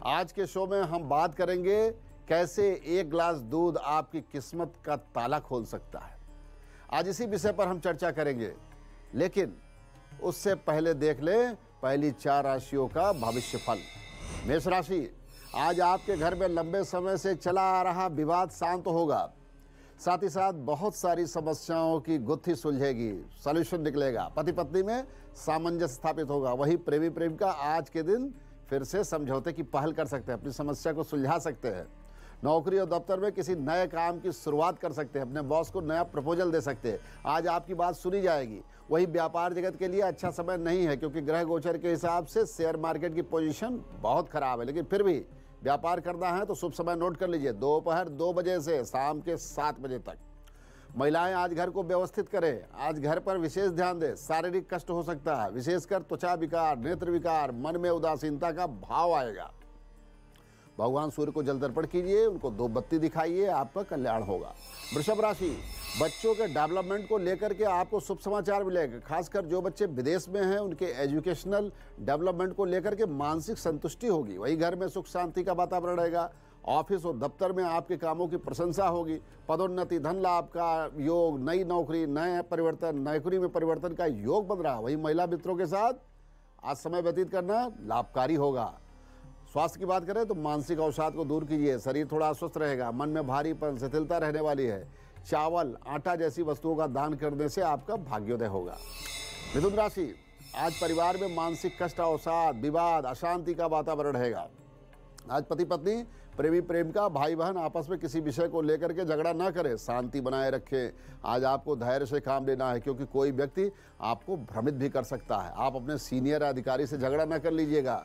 आज के शो में हम बात करेंगे कैसे एक गिलास दूध आपकी किस्मत का ताला खोल सकता है। आज इसी विषय पर हम चर्चा करेंगे, लेकिन उससे पहले देख लें पहली 4 राशियों का भविष्य फल। मेष राशि, आज आपके घर में लंबे समय से चला आ रहा विवाद शांत होगा। साथ ही साथ बहुत सारी समस्याओं की गुत्थी सुलझेगी, सॉल्यूशन निकलेगा। पति पत्नी में सामंजस्य स्थापित होगा। वही प्रेमी प्रेमिका आज के दिन फिर से समझौते की पहल कर सकते हैं, अपनी समस्या को सुलझा सकते हैं। नौकरी और दफ्तर में किसी नए काम की शुरुआत कर सकते हैं, अपने बॉस को नया प्रपोजल दे सकते हैं। आज आपकी बात सुनी जाएगी। वही व्यापार जगत के लिए अच्छा समय नहीं है, क्योंकि ग्रह गोचर के हिसाब से शेयर मार्केट की पोजीशन बहुत खराब है। लेकिन फिर भी व्यापार करना है तो शुभ समय नोट कर लीजिए, दोपहर 2 बजे से शाम के 7 बजे तक। महिलाएं आज घर को व्यवस्थित करें। आज घर पर विशेष ध्यान दें। शारीरिक कष्ट हो सकता है, विशेषकर त्वचा विकार, नेत्र विकार, मन में उदासीनता का भाव आएगा। भगवान सूर्य को जल तर्पण कीजिए, उनको 2 बत्ती दिखाइए, आपका कल्याण होगा। वृषभ राशि, बच्चों के डेवलपमेंट को लेकर के आपको शुभ समाचार मिलेगा। खासकर जो बच्चे विदेश में हैं, उनके एजुकेशनल डेवलपमेंट को लेकर के मानसिक संतुष्टि होगी। वही घर में सुख शांति का वातावरण रहेगा। ऑफिस और दफ्तर में आपके कामों की प्रशंसा होगी। पदोन्नति, धन लाभ का योग, नई नौकरी, नए परिवर्तन, नौकरी में परिवर्तन का योग बन रहा है। वही महिला मित्रों के साथ आज समय व्यतीत करना लाभकारी होगा। स्वास्थ्य की बात करें तो मानसिक अवसाद को दूर कीजिए, शरीर थोड़ा अस्वस्थ रहेगा। मन में भारीपन, शिथिलता रहने वाली है। चावल, आटा जैसी वस्तुओं का दान करने से आपका भाग्योदय होगा। मिथुन राशि, आज परिवार में मानसिक कष्ट, अवसाद, विवाद, अशांति का वातावरण रहेगा। आज पति पत्नी, प्रेमी प्रेमिका, भाई बहन आपस में किसी विषय को लेकर के झगड़ा ना करें, शांति बनाए रखें। आज आपको धैर्य से काम लेना है, क्योंकि कोई व्यक्ति आपको भ्रमित भी कर सकता है। आप अपने सीनियर अधिकारी से झगड़ा ना कर लीजिएगा।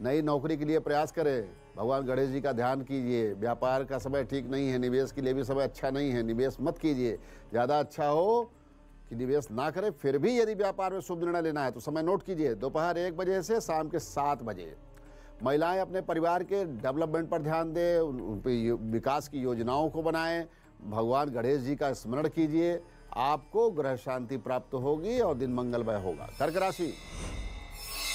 नई नौकरी के लिए प्रयास करें। भगवान गणेश जी का ध्यान कीजिए। व्यापार का समय ठीक नहीं है, निवेश के लिए भी समय अच्छा नहीं है, निवेश मत कीजिए। ज़्यादा अच्छा हो कि निवेश ना करें। फिर भी यदि व्यापार में शुभ निर्णय लेना है तो समय नोट कीजिए, दोपहर 1 बजे से शाम के 7 बजे। महिलाएं अपने परिवार के डेवलपमेंट पर ध्यान दें, उन पर विकास की योजनाओं को बनाएं। भगवान गणेश जी का स्मरण कीजिए, आपको ग्रह शांति प्राप्त होगी और दिन मंगलमय होगा। कर्क राशि,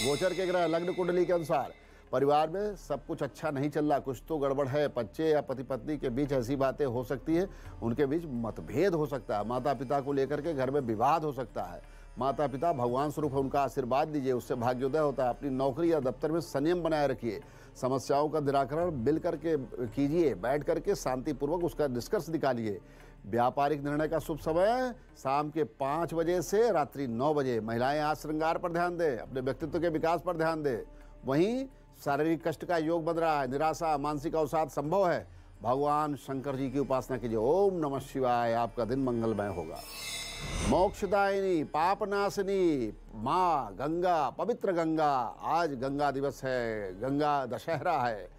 गोचर के ग्रह लग्न कुंडली के अनुसार परिवार में सब कुछ अच्छा नहीं चल रहा, कुछ तो गड़बड़ है। बच्चे या पति पत्नी के बीच ऐसी बातें हो सकती है, उनके बीच मतभेद हो सकता है। माता पिता को लेकर के घर में विवाद हो सकता है। माता पिता भगवान स्वरूप है, उनका आशीर्वाद दीजिए, उससे भाग्योदय होता है। अपनी नौकरी या दफ्तर में संयम बनाए रखिए। समस्याओं का निराकरण मिल करके कीजिए, बैठ करके शांतिपूर्वक उसका निष्कर्ष निकालिए। व्यापारिक निर्णय का शुभ समय शाम के 5 बजे से रात्रि 9 बजे। महिलाएं आज श्रृंगार पर ध्यान दें, अपने व्यक्तित्व के विकास पर ध्यान दें। वहीं शारीरिक कष्ट का योग बन रहा है, निराशा, मानसिक अवसाद संभव है। भगवान शंकर जी की उपासना कीजिए। ओम नमः शिवाय। आपका दिन मंगलमय होगा। मोक्षदायिनी, पापनाशिनी माँ गंगा, पवित्र गंगा, आज गंगा दिवस है, गंगा दशहरा है।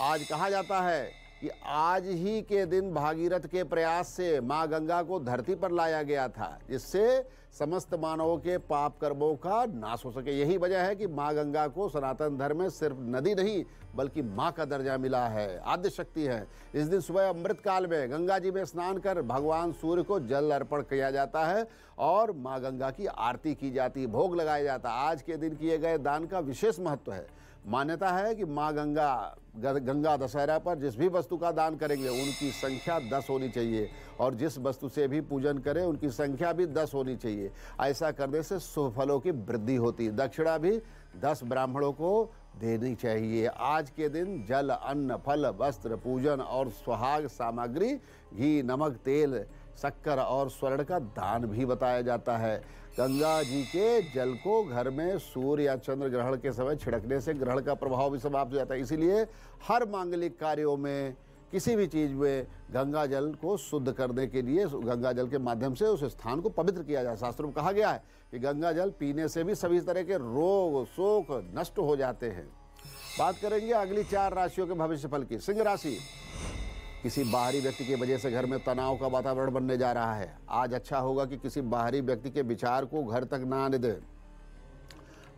आज कहा जाता है कि आज ही के दिन भागीरथ के प्रयास से माँ गंगा को धरती पर लाया गया था, जिससे समस्त मानवों के पाप कर्मों का नाश हो सके। यही वजह है कि माँ गंगा को सनातन धर्म में सिर्फ नदी नहीं बल्कि माँ का दर्जा मिला है, आद्य शक्ति है। इस दिन सुबह अमृत काल में गंगा जी में स्नान कर भगवान सूर्य को जल अर्पण किया जाता है और माँ गंगा की आरती की जाती है, भोग लगाया जाता है। आज के दिन किए गए दान का विशेष महत्व है। मान्यता है कि माँ गंगा दशहरा पर जिस भी वस्तु का दान करेंगे उनकी संख्या 10 होनी चाहिए, और जिस वस्तु से भी पूजन करें उनकी संख्या भी 10 होनी चाहिए। ऐसा करने से शुभ फलों की वृद्धि होती है। दक्षिणा भी 10 ब्राह्मणों को देनी चाहिए। आज के दिन जल, अन्न, फल, वस्त्र, पूजन और सुहाग सामग्री, घी, नमक, तेल, शक्कर और स्वर्ण का दान भी बताया जाता है। गंगा जी के जल को घर में सूर्य या चंद्र ग्रहण के समय छिड़कने से ग्रहण का प्रभाव भी समाप्त हो जाता है। इसीलिए हर मांगलिक कार्यों में, किसी भी चीज़ में गंगा जल को शुद्ध करने के लिए गंगा जल के माध्यम से उस स्थान को पवित्र किया जाए। शास्त्रों में कहा गया है कि गंगा जल पीने से भी सभी तरह के रोग शोक नष्ट हो जाते हैं। बात करेंगे अगली 4 राशियों के भविष्य फल की। सिंह राशि, किसी बाहरी व्यक्ति की वजह से घर में तनाव का वातावरण बनने जा रहा है। आज अच्छा होगा कि किसी बाहरी व्यक्ति के विचार को घर तक ना आने दें।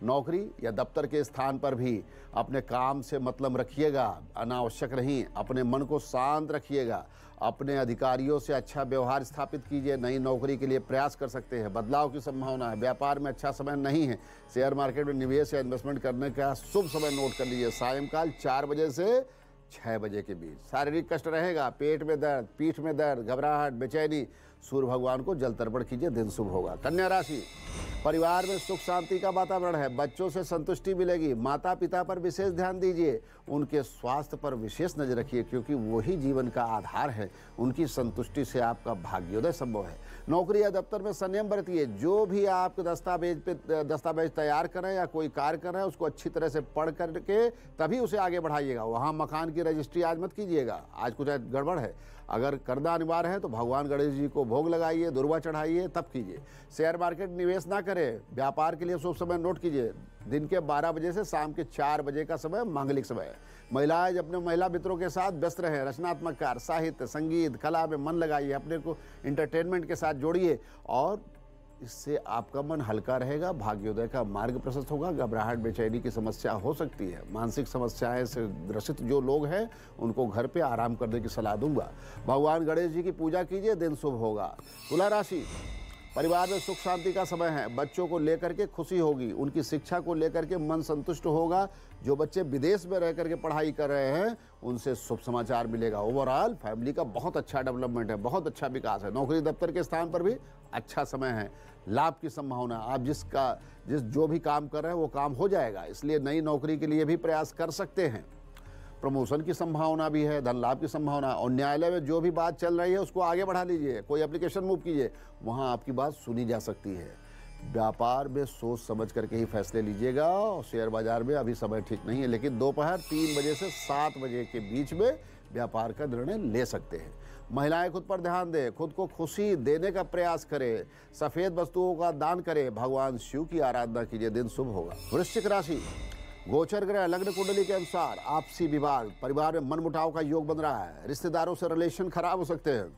नौकरी या दफ्तर के स्थान पर भी अपने काम से मतलब रखिएगा, अनावश्यक नहीं। अपने मन को शांत रखिएगा, अपने अधिकारियों से अच्छा व्यवहार स्थापित कीजिए। नई नौकरी के लिए प्रयास कर सकते हैं, बदलाव की संभावना है। व्यापार में अच्छा समय नहीं है। शेयर मार्केट में निवेश या इन्वेस्टमेंट करने का शुभ समय नोट कर लीजिए, सायंकाल 4 बजे से 6 बजे के बीच। शारीरिक कष्ट रहेगा, पेट में दर्द, पीठ में दर्द, घबराहट, बेचैनी। सूर्य भगवान को जल तर्पण कीजिए, दिन शुभ होगा। कन्या राशि, परिवार में सुख शांति का वातावरण है, बच्चों से संतुष्टि मिलेगी। माता पिता पर विशेष ध्यान दीजिए, उनके स्वास्थ्य पर विशेष नजर रखिए, क्योंकि वही जीवन का आधार है। उनकी संतुष्टि से आपका भाग्योदय संभव है। नौकरी या दफ्तर में संयम बरतिए। जो भी आप दस्तावेज तैयार करें या कोई कार्य करें, उसको अच्छी तरह से पढ़ करके तभी उसे आगे बढ़ाइएगा। वहाँ मकान की रजिस्ट्री आज मत कीजिएगा, आज कुछ गड़बड़ है। अगर करना अनिवार्य है तो भगवान गणेश जी को भोग लगाइए, दुर्वा चढ़ाइए, तब कीजिए। शेयर मार्केट निवेश ना करें। व्यापार के लिए शुभ समय नोट कीजिए, दिन के 12 बजे से शाम के 4 बजे का समय मांगलिक समय है। महिलाएं अपने महिला मित्रों के साथ व्यस्त रहें। रचनात्मक कार्य, साहित्य, संगीत, कला में मन लगाइए, अपने को एंटरटेनमेंट के साथ जोड़िए और इससे आपका मन हल्का रहेगा, भाग्योदय का मार्ग प्रशस्त होगा। घबराहट, बेचैनी की समस्या हो सकती है। मानसिक समस्याएं से ग्रसित जो लोग हैं उनको घर पे आराम करने की सलाह दूंगा। भगवान गणेश जी की पूजा कीजिए, दिन शुभ होगा। तुला राशि, परिवार में सुख शांति का समय है। बच्चों को लेकर के खुशी होगी, उनकी शिक्षा को लेकर के मन संतुष्ट होगा। जो बच्चे विदेश में रह करके पढ़ाई कर रहे हैं उनसे शुभ समाचार मिलेगा। ओवरऑल फैमिली का बहुत अच्छा डेवलपमेंट है, बहुत अच्छा विकास है। नौकरी दफ्तर के स्थान पर भी अच्छा समय है, लाभ की संभावना। आप जो भी काम कर रहे हैं वो काम हो जाएगा, इसलिए नई नौकरी के लिए भी प्रयास कर सकते हैं। प्रमोशन की संभावना भी है, धन लाभ की संभावना। और न्यायालय में जो भी बात चल रही है उसको आगे बढ़ा लीजिए, कोई एप्लीकेशन मूव कीजिए, वहाँ आपकी बात सुनी जा सकती है। व्यापार में सोच समझ करके ही फैसले लीजिएगा। और शेयर बाजार में अभी समय ठीक नहीं है, लेकिन दोपहर 3 बजे से 7 बजे के बीच में व्यापार का निर्णय ले सकते हैं। महिलाएं खुद पर ध्यान दें, खुद को खुशी देने का प्रयास करें, सफ़ेद वस्तुओं का दान करें, भगवान शिव की आराधना कीजिए, दिन शुभ होगा। वृश्चिक राशि, गोचर ग्रह लग्न कुंडली के अनुसार आपसी विवाद, परिवार में मनमुटाव का योग बन रहा है। रिश्तेदारों से रिलेशन खराब हो सकते हैं।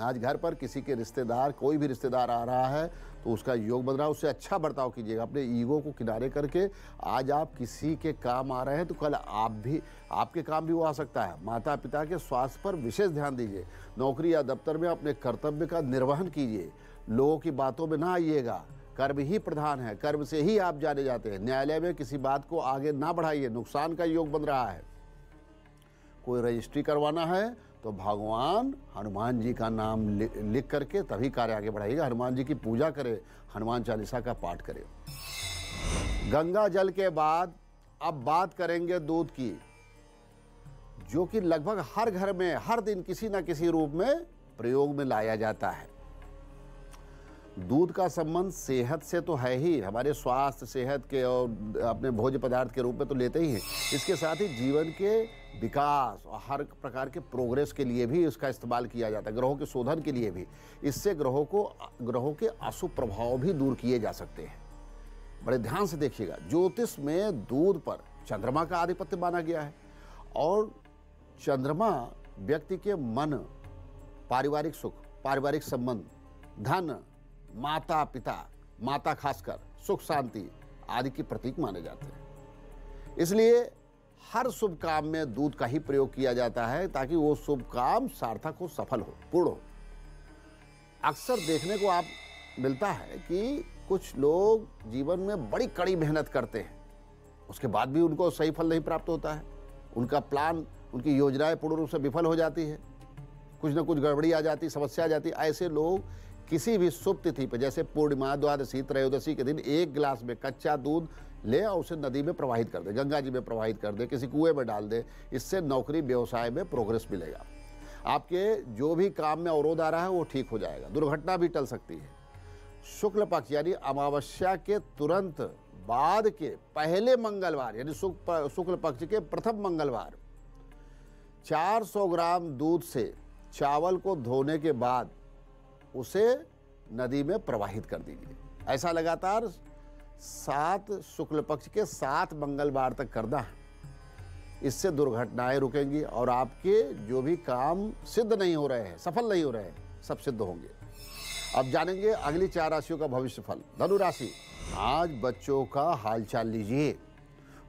आज घर पर किसी के रिश्तेदार, कोई भी रिश्तेदार आ रहा है तो उसका योग बन रहा है, उससे अच्छा बर्ताव कीजिएगा। अपने ईगो को किनारे करके आज आप किसी के काम आ रहे हैं तो कल आपके काम भी वो आ सकता है। माता पिता के स्वास्थ्य पर विशेष ध्यान दीजिए। नौकरी या दफ्तर में अपने कर्तव्य का निर्वहन कीजिए, लोगों की बातों में ना आइएगा। कर्म ही प्रधान है, कर्म से ही आप जाने जाते हैं। न्यायालय में किसी बात को आगे ना बढ़ाइए, नुकसान का योग बन रहा है। कोई रजिस्ट्री करवाना है तो भगवान हनुमान जी का नाम लिख करके तभी कार्य आगे बढ़ाइएगा। हनुमान जी की पूजा करें, हनुमान चालीसा का पाठ करें। गंगा जल के बाद अब बात करेंगे दूध की, जो कि लगभग हर घर में हर दिन किसी न किसी रूप में प्रयोग में लाया जाता है। दूध का संबंध सेहत से तो है ही, हमारे स्वास्थ्य, सेहत के और अपने भोज्य पदार्थ के रूप में तो लेते ही हैं। इसके साथ ही जीवन के विकास और हर प्रकार के प्रोग्रेस के लिए भी इसका इस्तेमाल किया जाता है, ग्रहों के शोधन के लिए भी। इससे ग्रहों के अशुभ प्रभाव भी दूर किए जा सकते हैं। बड़े ध्यान से देखिएगा, ज्योतिष में दूध पर चंद्रमा का आधिपत्य माना गया है और चंद्रमा व्यक्ति के मन, पारिवारिक सुख, पारिवारिक संबंध, धन, माता पिता, माता खासकर, सुख शांति आदि के प्रतीक माने जाते हैं। इसलिए हर शुभ काम में दूध का ही प्रयोग किया जाता है ताकि वो शुभ काम सार्थक हो, सफल हो, पूर्ण हो। अक्सर देखने को आप मिलता है कि कुछ लोग जीवन में बड़ी कड़ी मेहनत करते हैं, उसके बाद भी उनको सही फल नहीं प्राप्त होता है। उनका प्लान, उनकी योजनाएं पूर्ण रूप से विफल हो जाती है, कुछ ना कुछ गड़बड़ी आ जाती, समस्या आ जाती। ऐसे लोग किसी भी शुभ तिथि पर, जैसे पूर्णिमा, द्वादशी, त्रयोदशी के दिन 1 गिलास में कच्चा दूध ले और उसे नदी में प्रवाहित कर दे, गंगा जी में प्रवाहित कर दे, किसी कुएं में डाल दे। इससे नौकरी व्यवसाय में प्रोग्रेस मिलेगा। आपके जो भी काम में अवरोध आ रहा है वो ठीक हो जाएगा। दुर्घटना भी टल सकती है। शुक्ल पक्ष यानी अमावस्या के तुरंत बाद के पहले मंगलवार यानी शुक्ल पक्ष के प्रथम मंगलवार 400 ग्राम दूध से चावल को धोने के बाद उसे नदी में प्रवाहित कर दीजिए। ऐसा लगातार 7 शुक्ल पक्ष के 7 मंगलवार तक करना है। इससे दुर्घटनाएं रुकेंगी और आपके जो भी काम सिद्ध नहीं हो रहे हैं, सफल नहीं हो रहे हैं, सब सिद्ध होंगे। अब जानेंगे अगली 4 राशियों का भविष्य फल। धनु राशि, आज बच्चों का हालचाल लीजिए।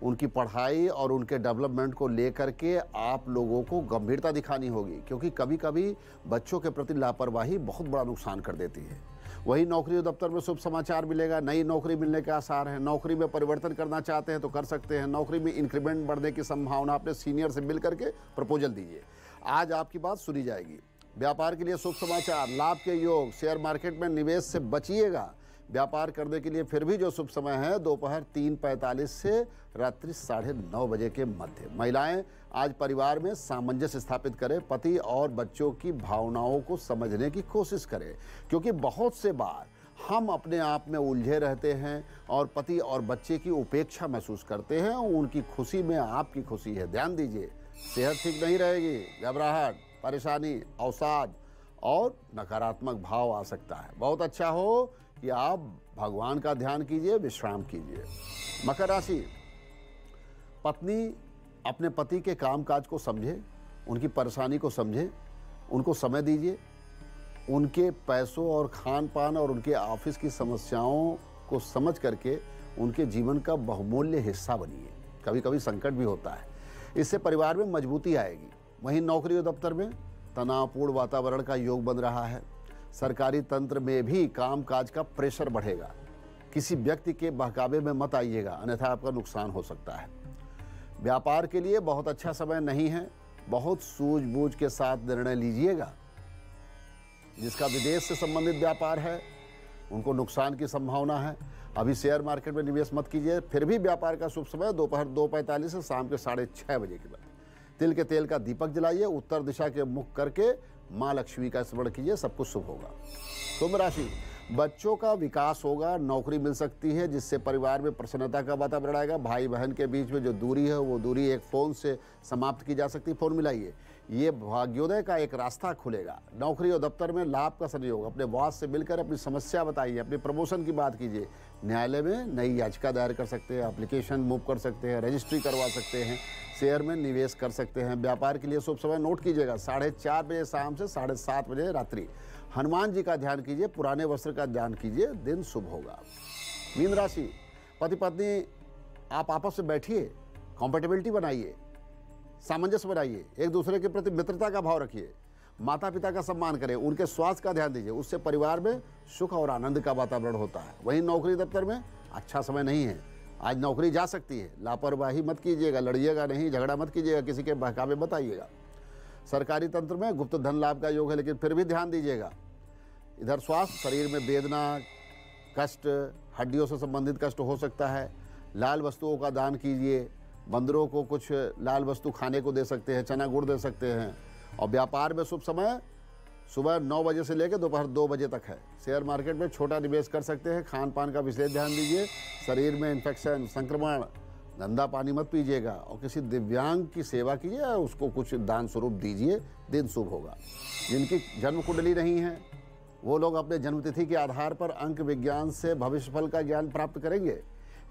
उनकी पढ़ाई और उनके डेवलपमेंट को लेकर के आप लोगों को गंभीरता दिखानी होगी, क्योंकि कभी कभी बच्चों के प्रति लापरवाही बहुत बड़ा नुकसान कर देती है। वही नौकरी दफ्तर में शुभ समाचार मिलेगा, नई नौकरी मिलने के आसार हैं। नौकरी में परिवर्तन करना चाहते हैं तो कर सकते हैं। नौकरी में इंक्रीमेंट बढ़ने की संभावना, अपने सीनियर से मिल करके प्रपोजल दीजिए, आज आपकी बात सुनी जाएगी। व्यापार के लिए शुभ समाचार, लाभ के योग। शेयर मार्केट में निवेश से बचिएगा। व्यापार करने के लिए फिर भी जो शुभ समय है दोपहर 3:45 से रात्रि 9:30 बजे के मध्य। महिलाएं आज परिवार में सामंजस्य स्थापित करें, पति और बच्चों की भावनाओं को समझने की कोशिश करें, क्योंकि बहुत से बार हम अपने आप में उलझे रहते हैं और पति और बच्चे की उपेक्षा महसूस करते हैं। उनकी खुशी में आपकी खुशी है, ध्यान दीजिए। सेहत ठीक नहीं रहेगी, घबराहट, परेशानी, अवसाद और नकारात्मक भाव आ सकता है। बहुत अच्छा हो कि आप भगवान का ध्यान कीजिए, विश्राम कीजिए। मकर राशि, पत्नी अपने पति के कामकाज को समझे, उनकी परेशानी को समझे, उनको समय दीजिए। उनके पैसों और खान पान और उनके ऑफिस की समस्याओं को समझ करके उनके जीवन का बहुमूल्य हिस्सा बनिए। कभी कभी संकट भी होता है, इससे परिवार में मजबूती आएगी। वहीं नौकरी और दफ्तर में तनावपूर्ण वातावरण का योग बन रहा है। सरकारी तंत्र में भी कामकाज का प्रेशर बढ़ेगा। किसी व्यक्ति के बहकावे में मत आइएगा, अन्यथा आपका नुकसान हो सकता है। व्यापार के लिए बहुत अच्छा समय नहीं है, बहुत सूझबूझ के साथ निर्णय लीजिएगा। जिसका विदेश से संबंधित व्यापार है उनको नुकसान की संभावना है। अभी शेयर मार्केट में निवेश मत कीजिए। फिर भी व्यापार का शुभ समय दोपहर 2:45 से शाम के 6:30 बजे के बाद। तिल के तेल का दीपक जलाइए, उत्तर दिशा के मुख करके माँ लक्ष्मी का स्मरण कीजिए, सब कुछ शुभ होगा। कुंभ राशि, बच्चों का विकास होगा, नौकरी मिल सकती है जिससे परिवार में प्रसन्नता का वातावरण आएगा। भाई बहन के बीच में जो दूरी है वो दूरी एक फ़ोन से समाप्त की जा सकती है। फ़ोन मिलाइए, ये भाग्योदय का एक रास्ता खुलेगा। नौकरी और दफ्तर में लाभ का संयोग, अपने बॉस से मिलकर अपनी समस्या बताइए, अपनी प्रमोशन की बात कीजिए। न्यायालय में नई याचिका दायर कर सकते हैं, एप्लीकेशन मूव कर सकते हैं, रजिस्ट्री करवा सकते हैं, शेयर में निवेश कर सकते हैं। व्यापार के लिए शुभ समय नोट कीजिएगा, 4:30 बजे शाम से 7:30 बजे रात्रि। हनुमान जी का ध्यान कीजिए, पुराने वस्त्र का ध्यान कीजिए, दिन शुभ होगा। मीन राशि, पति पत्नी आप आपस में बैठिए, कॉम्पेटिबिलिटी बनाइए, सामंजस्य बनाइए, एक दूसरे के प्रति मित्रता का भाव रखिए, माता पिता का सम्मान करें, उनके स्वास्थ्य का ध्यान दीजिए। उससे परिवार में सुख और आनंद का वातावरण होता है। वहीं नौकरी दफ्तर में अच्छा समय नहीं है, आज नौकरी जा सकती है। लापरवाही मत कीजिएगा, लड़िएगा नहीं, झगड़ा मत कीजिएगा, किसी के बहकावे मत आइएगा। सरकारी तंत्र में गुप्त धन लाभ का योग है, लेकिन फिर भी ध्यान दीजिएगा। इधर स्वास्थ्य, शरीर में वेदना, कष्ट, हड्डियों से संबंधित कष्ट हो सकता है। लाल वस्तुओं का दान कीजिए, बंदरों को कुछ लाल वस्तु खाने को दे सकते हैं, चना गुड़ दे सकते हैं। और व्यापार में शुभ समय सुबह 9 बजे से लेकर दोपहर 2 बजे तक है। शेयर मार्केट में छोटा निवेश कर सकते हैं। खान पान का विशेष ध्यान दीजिए। शरीर में इन्फेक्शन, संक्रमण, गंदा पानी मत पीजिएगा और किसी दिव्यांग की सेवा कीजिए, उसको कुछ दान स्वरूप दीजिए, दिन शुभ होगा। जिनकी जन्म कुंडली नहीं है वो लोग अपने जन्मतिथि के आधार पर अंक विज्ञान से भविष्य फल का ज्ञान प्राप्त करेंगे,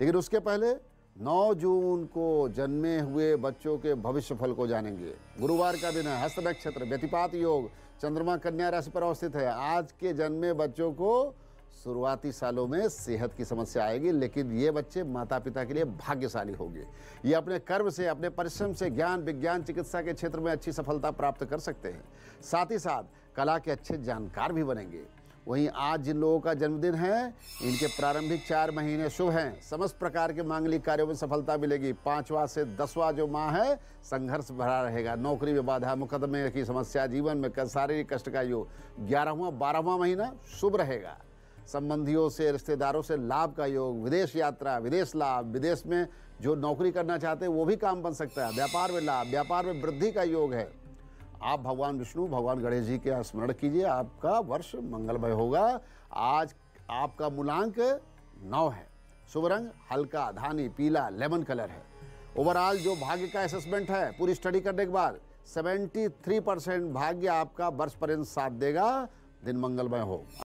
लेकिन उसके पहले 9 जून को जन्मे हुए बच्चों के भविष्य फल को जानेंगे। गुरुवार का दिन है, हस्त नक्षत्र, व्यतिपात योग, चंद्रमा कन्या राशि पर अवस्थित है। आज के जन्मे बच्चों को शुरुआती सालों में सेहत की समस्या आएगी, लेकिन ये बच्चे माता पिता के लिए भाग्यशाली होंगे। ये अपने कर्म से, अपने परिश्रम से ज्ञान, विज्ञान, चिकित्सा के क्षेत्र में अच्छी सफलता प्राप्त कर सकते हैं। साथ ही साथ कला के अच्छे जानकार भी बनेंगे। वहीं आज जिन लोगों का जन्मदिन है, इनके प्रारंभिक 4 महीने शुभ हैं। समस्त प्रकार के मांगलिक कार्यों में सफलता मिलेगी। 5वां से 10वां जो माह है संघर्ष भरा रहेगा। नौकरी में बाधा, मुकदमे की समस्या, जीवन में शारीरिक कष्ट का योग। 11वां 12वां महीना शुभ रहेगा। संबंधियों से, रिश्तेदारों से लाभ का योग, विदेश यात्रा, विदेश लाभ, विदेश में जो नौकरी करना चाहते हैं वो भी काम बन सकता है। व्यापार में लाभ, व्यापार में वृद्धि का योग है। आप भगवान विष्णु, भगवान गणेश जी के स्मरण कीजिए, आपका वर्ष मंगलमय होगा। आज आपका मूलांक 9 है। शुभ रंग हल्का धानी पीला लेमन कलर है। ओवरऑल जो भाग्य का असेसमेंट है, पूरी स्टडी करने के बाद 73% भाग्य आपका वर्ष पर्यंत साथ देगा। दिन मंगलमय हो।